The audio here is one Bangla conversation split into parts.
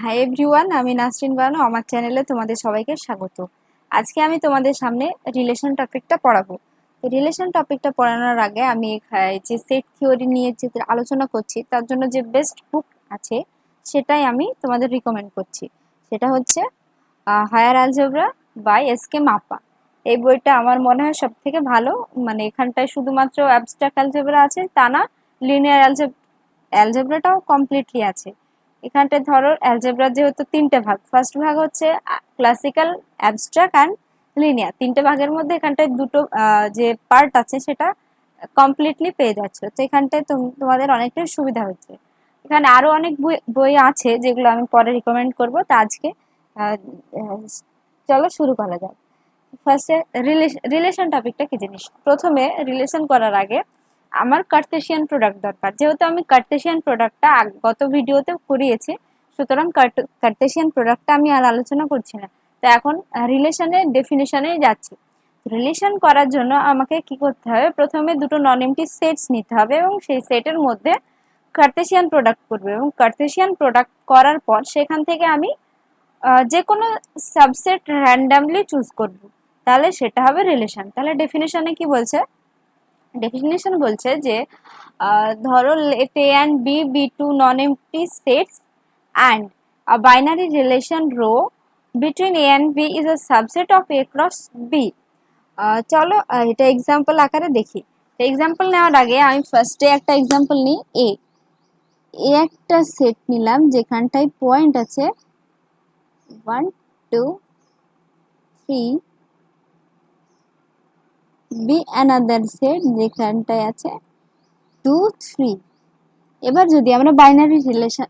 হাই এভরিওয়ান, আমি নাসরিন বানু। আমার চ্যানেলে তোমাদের সবাইকে স্বাগত। আজকে আমি তোমাদের সামনে রিলেশন টপিকটা পড়াবো। তো রিলেশন টপিকটা পড়ানোর আগে আমি যে সেট থিওরি নিয়ে যে আলোচনা করছি তার জন্য যে বেস্ট বুক আছে সেটাই আমি তোমাদের রিকমেন্ড করছি। সেটা হচ্ছে হায়ার অ্যালজেব্রা বাই এস.কে মাপ্পা। এই বইটা আমার মনে হয় সব থেকে ভালো। মানে এখানটায় শুধুমাত্র অ্যাবস্ট্রাক্ট অ্যালজেব্রা আছে তা না, লিনিয়ার অ্যালজেব্রাটাও কমপ্লিটলি আছে। এখানটায় ধরো অ্যালজেব্রা যেহেতু তিনটে ভাগ, ফার্স্ট ভাগ হচ্ছে ক্লাসিক্যাল, অ্যাবস্ট্রাক্ট অ্যান্ড লিনিয়ার। তিনটে ভাগের মধ্যে এখানটায় দুটো যে পার্ট আছে সেটা কমপ্লিটলি পেয়ে যাচ্ছে। তো এখানটায় তোমাদের অনেকটাই সুবিধা হচ্ছে। এখানে আরো অনেক বই আছে যেগুলো আমি পরে রিকমেন্ড করব। তা আজকে আহ, আহ, চলো শুরু করা যাক। ফার্স্টে রিলেশন টপিকটা কি জিনিস। প্রথমে রিলেশন করার আগে আমার কার্টেসিয়ান প্রোডাক্ট দরকার। যেহেতু আমি কার্টেসিয়ান প্রোডাক্টটা গত ভিডিওতে করিয়েছি, সুতরাং কার্টেসিয়ান প্রোডাক্টটা আমি আর আলোচনা করছি না। তো এখন রিলেশনের ডেফিনেশনে যাচ্ছি। রিলেশন করার জন্য আমাকে কি করতে হবে, প্রথমে দুটো নন এমটি সেটস নিতে হবে এবং সেই সেটের মধ্যে কার্টেসিয়ান প্রোডাক্ট করবে এবং কার্টেসিয়ান প্রোডাক্ট করার পর সেখান থেকে আমি যে কোনো সাবসেট র্যান্ডামলি চুজ করব, তাহলে সেটা হবে রিলেশন। তাহলে ডেফিনেশনে কি বলছে, ডেফিনেশন বলছে যে ধরো let a and b be two non-empty sets and a binary relation rho between a and b is a subset of a cross b। চলো এটা এক্সাম্পল আকারে দেখি। এক্সাম্পল নেওয়ার আগে আমি ফার্স্টে একটা এক্সাম্পল নিই। এ একটা সেট নিলাম যেখানটায় পয়েন্ট আছে 1 2 3, বি অ্যানাদার সেট যেখানটায় আছে 2 3। এবার যদি আমরা বাইনারি রিলেশন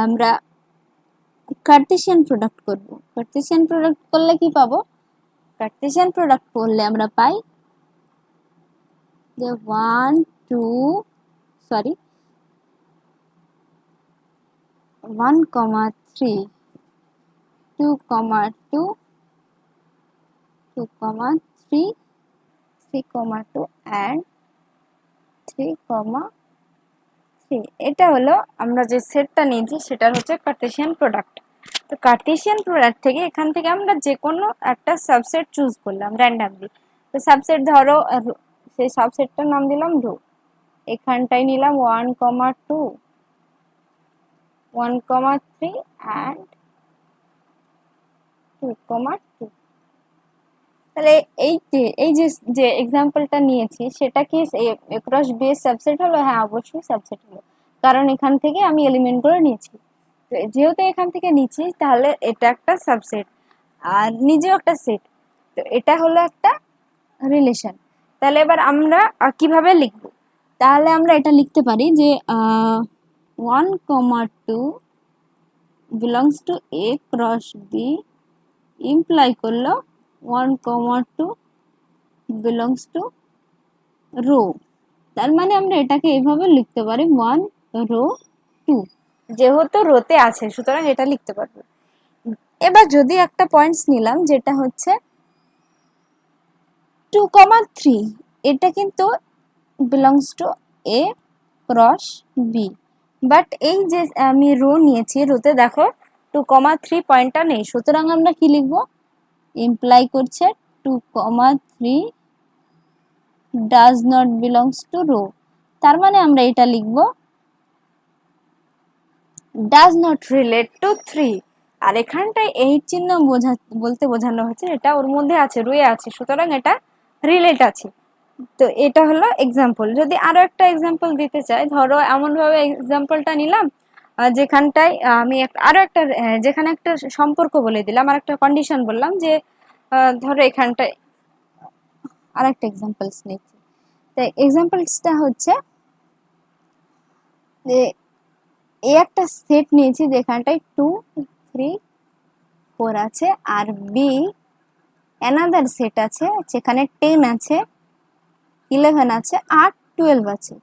আমরা কার্টেসিয়ান প্রোডাক্ট করব। কার্টেসিয়ান প্রোডাক্ট করলে কি পাবো, কার্টেসিয়ান প্রোডাক্ট করলে আমরা পাই যে 1 2 সরি 1 3 2 2 2 3 3 2 and 3 3। এটা হলো আমরা যে সেটটা নিয়েছি সেটার হচ্ছে কার্টেসিয়ান প্রোডাক্ট। তো কার্টেসিয়ান প্রোডাক্ট থেকে এখান থেকে আমরা যে কোনো একটা সাবসেট চুজ করলাম র্যান্ডামলি। তো সাবসেট ধরো সেই সাবসেটটার নাম দিলাম রো। এখানটায় নিলাম 1 2 1 3 অ্যান্ড 2 2। তাহলে এই যে যে এক্সাম্পলটা নিয়েছি সেটা কি ক্রস বেস সাবসেট হলো? হ্যাঁ, অবশ্যই সাবসেট হলো, কারণ এখান থেকে আমি এলিমেন্ট করে নিয়েছি। তো যেহেতু এখান থেকে নিচ্ছি তাহলে এটা একটা সাবসেট আর নিজেও একটা সেট। তো এটা হলো একটা রিলেশন। তাহলে এবার আমরা কিভাবে লিখব, তাহলে আমরা এটা লিখতে পারি যে 1 2 belongs to A cross B imply করলো 1 2 বিলংস টু রো। তার মানে আমরা এটাকে এভাবে লিখতে পারি 1 রো 2, যেহেতু রোতে আছে সুতরাং এটা লিখতে পারবো। এবার যদি একটা পয়েন্টস নিলাম যেটা হচ্ছে 2 3, এটা কিন্তু belongs to A cross B. But এই যে আমি রো নিয়েছি, রোতে দেখো 2 3 পয়েন্টটা নেই, সুতরাং আমরা কি লিখবো, ইমপ্লাই করছে 2 3 does not belongs to rho. তার মানে আমরা এটা লিখবো ডাজ নট রিলেট টু 3। আর এখানটায় এই চিহ্ন বলতে বোঝানো হচ্ছে এটা ওর মধ্যে আছে, রয়ে আছে, সুতরাং এটা রিলেট আছে। তো এটা হলো এক্সাম্পল। যদি আরো একটা এক্সাম্পল দিতে চাই, ধরো এমনভাবে এক্সাম্পলটা নিলাম যেখানটায় আমি আরো একটা যেখানে একটা সম্পর্ক বলে দিলাম আর একটা কন্ডিশন বললাম যে ধরো এখানটায় আর একটা এক্সাম্পলস নিচ্ছি। তো এক্সাম্পলসটা হচ্ছে যে এই একটা সেট নিয়েছি যেখানটায় 2 3 4 আছে আর বি অ্যানাদার সেট আছে যেখানে 10 আছে 11 আছে আর 12 আছে।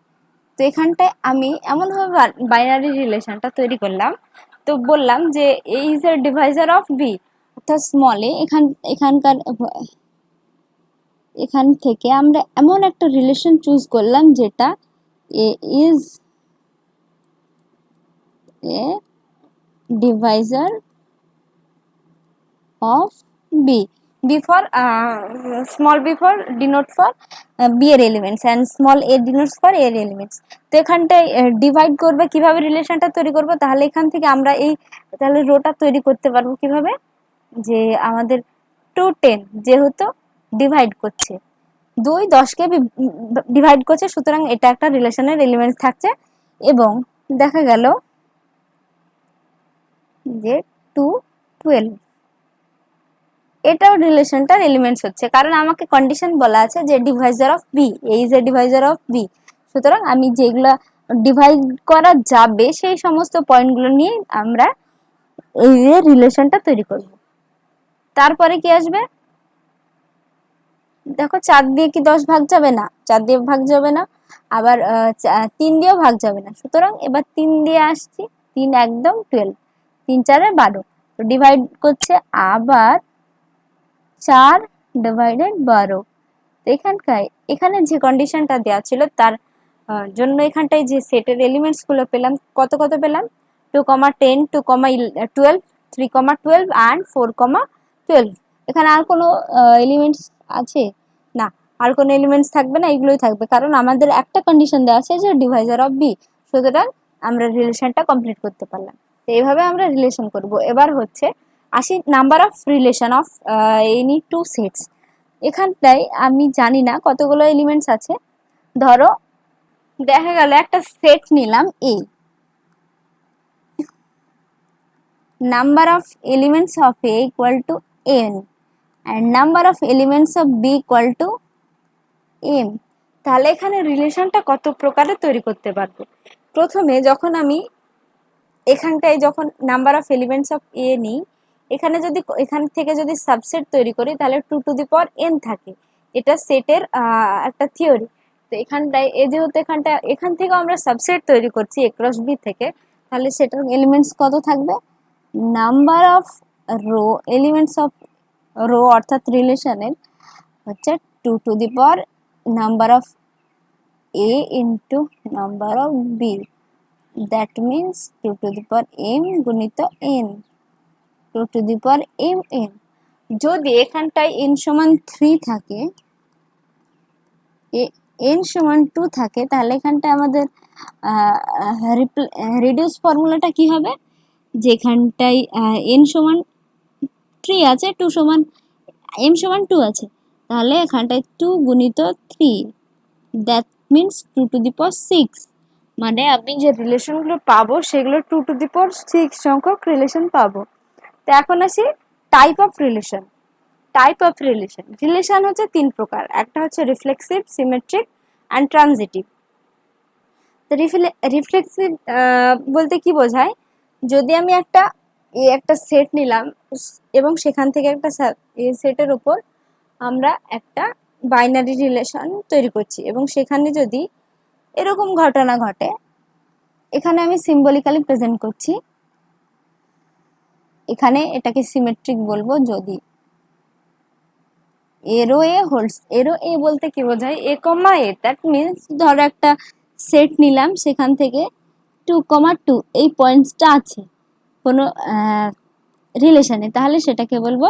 তো এখানটায় আমি এমনভাবে বাইনারি রিলেশনটা তৈরি করলাম, তো বললাম যে A is a divisor of B, অর্থাৎ স্মল এ। এখান থেকে আমরা এমন একটা রিলেশন চুজ করলাম যেটা A is a divisor of B. B for small b for denote for B এর elements and small a denotes for A এর এলিমেন্টস। তো এখানটায় ডিভাইড করবে কিভাবে, রিলেশনটা তৈরি করব, তাহলে এখান থেকে আমরা এই তাহলে রোটা তৈরি করতে পারবো কিভাবে, যে আমাদের 2 10 যেহেতু ডিভাইড করছে, 2 10কে ডিভাইড করছে, সুতরাং এটা একটা রিলেশনের এলিমেন্টস থাকছে। এবং দেখা গেল যে 2 12 এটাও রিলেশনটার এলিমেন্টস হচ্ছে, কারণ আমাকে কন্ডিশন বলা আছে যে ডিভাইজার অফ বি, এই যে ডিভাইজার অফ বি, সুতরাং আমি যেগুলো ডিভাইড করা যাবে সেই সমস্ত পয়েন্টগুলো নিয়ে আমরা এই যে রিলেশনটা তৈরি করব। তারপরে কি আসবে, দেখো 4 দিয়ে কি 10 ভাগ যাবে না, 4 দিয়ে ভাগ যাবে না, আবার 3 দিয়েও ভাগ যাবে না, সুতরাং এবার 3 দিয়ে আসছি, 3 একদম 12, 3 4 12, তো ডিভাইড করছে আবার 4 ডিভাইডেড 12। এখানে যে কন্ডিশনটা দেওয়া ছিল তার জন্য এখানটায় যে সেটের এলিমেন্টস গুলো পেলাম, কত কত পেলাম, 2, 10, 2, 12, 3, 12 and 4, 12। এখানে আর কোনো এলিমেন্টস আছে না, আর কোনো এলিমেন্টস থাকবে না, এগুলোই থাকবে, কারণ আমাদের একটা কন্ডিশন দেওয়া আছে যে ডিভাইজার অফ বি, সুতরাং আমরা রিলেশনটা কমপ্লিট করতে পারলাম। তো এইভাবে আমরা রিলেশন করব। এবার হচ্ছে আসি number of relation of any two sets. এখানটায় আমি জানি না কতগুলো এলিমেন্টস আছে, ধরো দেখা গেল একটা সেট নিলাম A, number of elements of A equal to n and number of elements of b equal to m। তাহলে এখানে রিলেশনটা কত প্রকারে তৈরি করতে পারবো। প্রথমে যখন আমি এখানটায় যখন নাম্বার অফ এলিমেন্টস অফ এ নিই, এখান থেকে যদি সাবসেট তৈরি করি তাহলে 2 টু দি পাওয়ার n থাকে, এটা সেটের একটা থিওরি। তো এখানটায় যেহেতু এখান থেকে আমরা সাবসেট তৈরি করছি a ক্রস b থেকে, তাহলে সেটার এলিমেন্টস কত থাকবে, number of rho elements of rho অর্থাৎ রিলেশনের হচ্ছে 2 to the power number of a into number of b, that means 2 to the power m গুণিত n, 2 to the power m n। যদি এখানটায় n সমান 3 থাকে, n সমান 2 থাকে, তাহলে এখানটায় আমাদের রিডিউস ফর্মুলাটা কি হবে, যেখানটায় n সমান 3 আছে, 2 সমান m সমান 2 আছে, তাহলে এখানটায় 2 গুণিত 3, দ্যাট মিন্স 2 টু দি পাওয়ার 6, মানে আমি যে রিলেশনগুলো পাবো সেগুলো 2 টু দি পাওয়ার 6 সংখ্যক রিলেশন পাবো। তো এখন আসি টাইপ অফ রিলেশন। রিলেশন হচ্ছে 3 প্রকার, একটা হচ্ছে রিফ্লেক্সিভ, সিমেট্রিক অ্যান্ড ট্রানজিটিভ। তো রিফ্লেক্সিভ বলতে কি বোঝায়, যদি আমি একটা সেট নিলাম এবং সেখান থেকে একটা সেটের উপর আমরা একটা বাইনারি রিলেশন তৈরি করছি, এবং সেখানে যদি এরকম ঘটনা ঘটে, এখানে আমি সিম্বলিক্যালি প্রেজেন্ট করছি, এখানে এটাকে সিমেট্রিক বলবো যদি এরো এ হোল্ডস, এরো এ বলতে কি বোঝায়, এ কমা এ, দ্যাট মিনস ধরো একটা সেট নিলাম, সেখান থেকে 2, 2 এই পয়েন্টসটা আছে কোনো রিলেশনে, তাহলে সেটাকে বলবো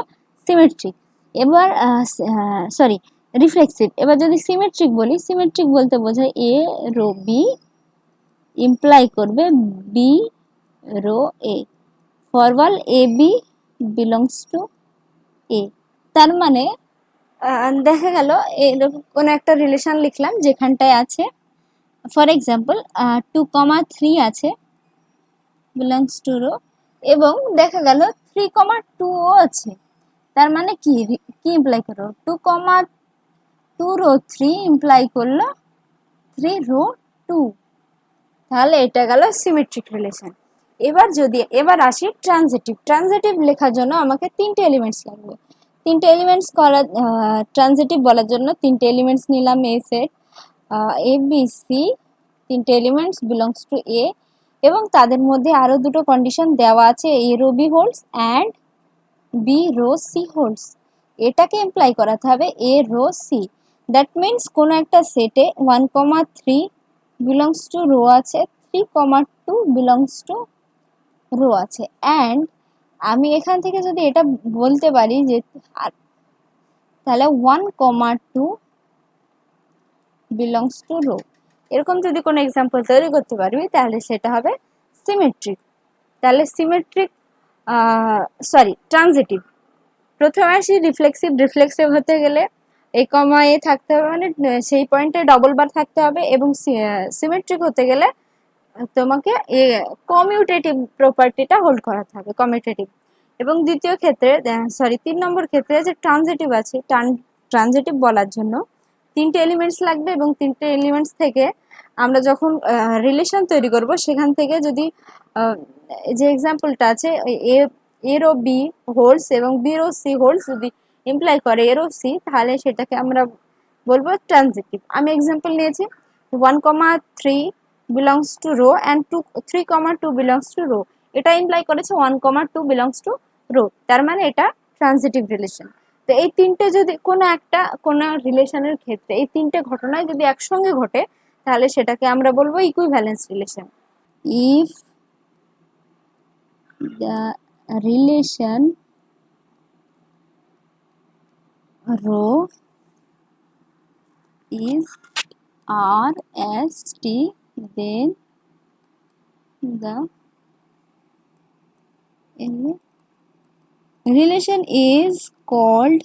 সিমেট্রিক। এবার সরি রিফ্লেক্সিভ। এবার যদি সিমেট্রিক বলি, সিমেট্রিক বলতে বোঝায় এ রো বি ইমপ্লাই করবে B rho A, for all A B belongs to A. তার মানে দেখা গেল এরকম কোনো একটা রিলেশন লিখলাম যেখানটায় আছে, ফর এক্সাম্পল 2, 3 আছে বিলংস টু রো, এবং দেখা গেল 3, 2 আছে, তার মানে কি ইমপ্লাই করো, 2, 2 রো 3 ইমপ্লাই করলো 3 রো 2, তাহলে এটা গেল সিমেট্রিক রিলেশন। এবার আসি ট্রানজিটিভ লেখার জন্য আমাকে 3টে এলিমেন্টস লাগবে। 3টে এলিমেন্টস ট্রানজিটিভ বলার জন্য 3টে এলিমেন্টস নিলাম a set A B C, 3টে এলিমেন্টস বিলংস টু এ, এবং তাদের মধ্যে আরো দুটো কন্ডিশন দেওয়া আছে, A rho B holds and B rho C holds. এটাকে এমপ্লাই করাতে হবে A rho C, that means কোনো একটা সেটে 1, 3 বিলংস টু রো আছে, 3, 2 বিলংস টু রো আছে। অ্যান্ড আমি এখান থেকে যদি এটা বলতে পারি যে তাহলে 1,2 বিলংস টু রো, এরকম যদি কোনো এক্সাম্পল তৈরি করতে পারবি তাহলে সেটা হবে সিমেট্রিক। তাহলে সিমেট্রিক ট্রানজিটিভ। প্রথমে আসি রিফ্লেক্সিভ। রিফ্লেক্সিভ হতে গেলে এ কমা এ থাকতে হবে, মানে সেই পয়েন্টে ডবল বার থাকতে হবে। এবং সিমেট্রিক হতে গেলে তোমাকে কমিউটেটিভ প্রপার্টিটা হোল্ড করা থাকবে, কমিউটেটিভ। এবং দ্বিতীয় ক্ষেত্রে 3 নম্বর ক্ষেত্রে যে ট্রানজিটিভ আছে, ট্রানজিটিভ বলার জন্য 3টে এলিমেন্টস লাগবে, এবং 3টে এলিমেন্টস থেকে আমরা যখন রিলেশন তৈরি করব সেখান থেকে যদি যে এক্সাম্পলটা আছে এর ও বি হোল্ডস এবং বির ও সি হোল্ডস যদি ইমপ্লাই করে এর ও সি, তাহলে সেটাকে আমরা বলবো ট্রানজিটিভ। আমি এক্সাম্পল নিয়েছি 1,3 belongs to row and 3,2 belongs to row। এটা ইমপ্লাই করেছে 1,2 belongs to row, তার মানে এটা ট্রানজিটিভ রিলেশন। তো এই তিনটে যদি কোনো রিলেশনের ক্ষেত্রে এই তিনটে ঘটনায় যদি একসঙ্গে ঘটে তাহলে সেটাকে আমরা বলবো equivalence relation. If the relation rho is RST, then the relation is called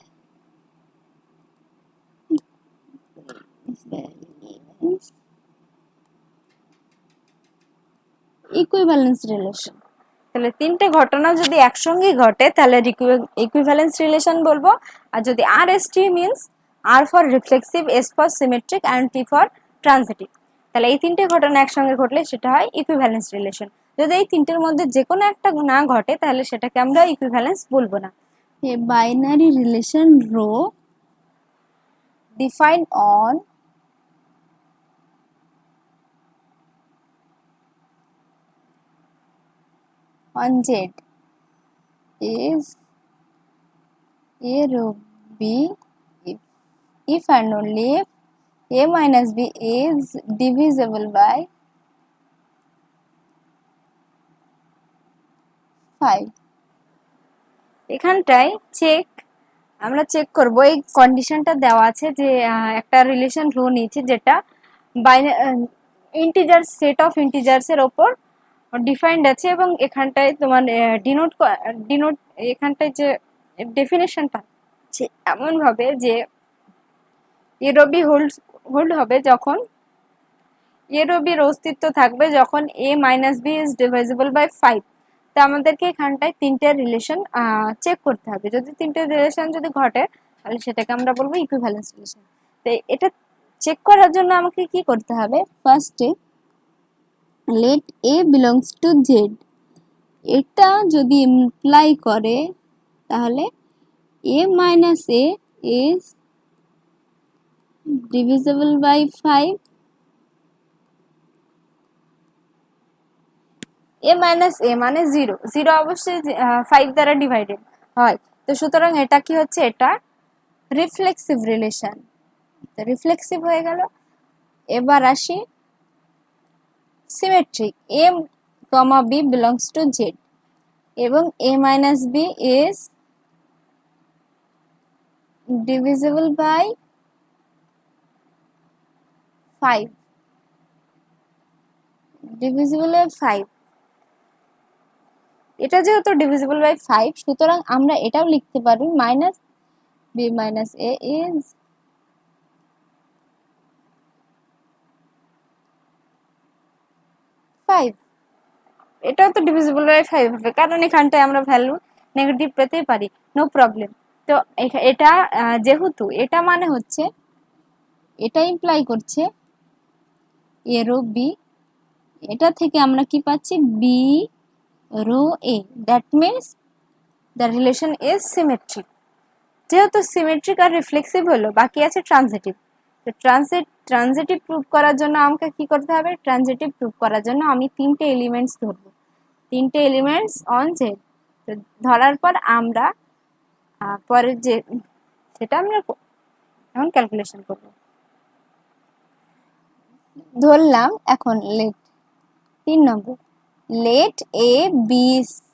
equivalence relation. তাহলে তিনটে ঘটনা যদি একসঙ্গে ঘটে তাহলে ইকুইভ্যালেন্স রিলেশন বলবো। আর যদি RST means R for reflexive, S for symmetric and T for transitive, তাহলে এই তিনটে ঘটনা একসঙ্গে ঘটলে সেটা হয় ইকুইভ্যালেন্স রিলেশন। যদি এই তিনটের মধ্যে যে কোনো একটা না ঘটে তাহলে সেটাকে আমরা ইকুইভ্যালেন্স বলবো না। A binary relation rho defined on Z is A rho B if and only if A minus B is divisible by 5। এখানটায় আমরা চেক করব, এই কন্ডিশনটা দেওয়া আছে যে একটা রিলেশন রো নিয়েছি যেটা ইন্টিজার সেট অফ ইন্টিজার্সের ওপর ডিফাইন্ড আছে, এবং এখানটায় তোমার ডিনোট এখানটায় যে ডেফিনেশনটা আছে এমনভাবে যে এ রো বি হোল্ড হবে যখন এ রো বির অস্তিত্ব থাকবে যখন A minus B is divisible by 5। তো আমাদেরকে এখানটায় তিনটে রিলেশন চেক করতে হবে। যদি তিনটে রিলেশন যদি ঘটে তাহলে সেটাকে আমরা বলবো ইকুইভ্যালেন্স রিলেশন। তো এটা চেক করার জন্য আমাকে কি করতে হবে, ফার্স্টে let A belongs to Z, এটা যদি ইমপ্লাই করে তাহলে A minus A is divisible by 5। A minus A মানে 0, 0 অবশ্যই 5 দ্বারা ডিভাইডেড হয়। তো সুতরাং এটা কি হচ্ছে, এটা রিফ্লেক্সিভ রিলেশন, রিফ্লেক্সিভ হয়ে গেল। এবার আসি symmetric. A comma B belongs to Z এবং A minus B is divisible by 5, divisible by 5। এটা যেহেতু ডিভিজিবল বাই 5 সুতরাং আমরা এটাও লিখতে পারি minus B minus A is five. এটাও তো ডিভিজিবল বাই 5 হবে, কারণ এখানটায় আমরা ভ্যালু নেগেটিভ পেতেই পারি, নো প্রবলেম। তো এটা যেহেতু এটা মানে হচ্ছে এটা ইমপ্লাই করছে এ রো বি, এটা থেকে আমরা কি পাচ্ছি B rho A, that means the relation is symmetric. যেহেতু সিমেট্রিক আর রিফ্লেক্সিভ হলো, বাকি আছে ট্রানজিটিভ। তো ট্রানজিটিভ প্রুভ করার জন্য আমাকে কি করতে হবে, ট্রানজিটিভ প্রুভ করার জন্য আমি তিনটে এলিমেন্টস ধরবো, তিনটে এলিমেন্টস অন জেড। তো ধরার পর আমরা পরের যে সেটা আমরা এখন ক্যালকুলেশন করব। ধরলাম এখন let 3 number let a b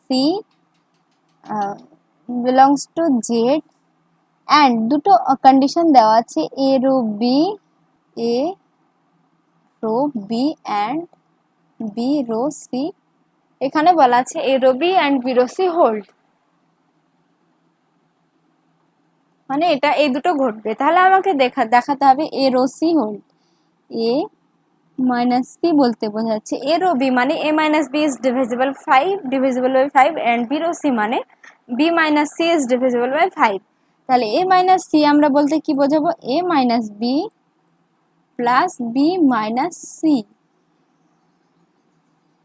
c belongs to z and দুটো কন্ডিশন দেওয়া আছে a rho b and b rho c। এখানে বলা আছে a rho b and b rho c hold, মানে এটা এই দুটো ঘটবে। তাহলে আমাকে দেখাতে হবে a rho c hold. a minus c বলতে বোঝাচ্ছে a রো b মানে a minus b is divisible 5 and b rho c মানে b minus c is divisible by 5। তাহলে a মাইনাস c আমরা বলতে কি বোঝাবো, a minus b plus b minus c।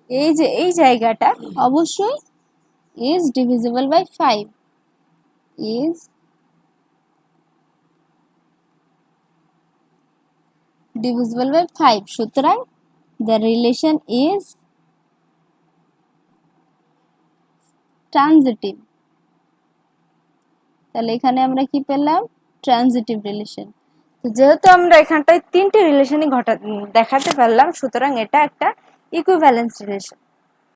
এই যে এই জায়গাটা অবশ্যই is divisible by 5, is divisible by 5, সুতরাং the relation is transitive। তাহলে এখানে আমরা কি পেলাম, ট্রানজিটিভ রিলেশন। তো যেহেতু আমরা এখানটায় তিনটে রিলেশনই দেখাতে পারলাম, সুতরাং এটা একটা ইকুইভ্যালেন্স রিলেশন।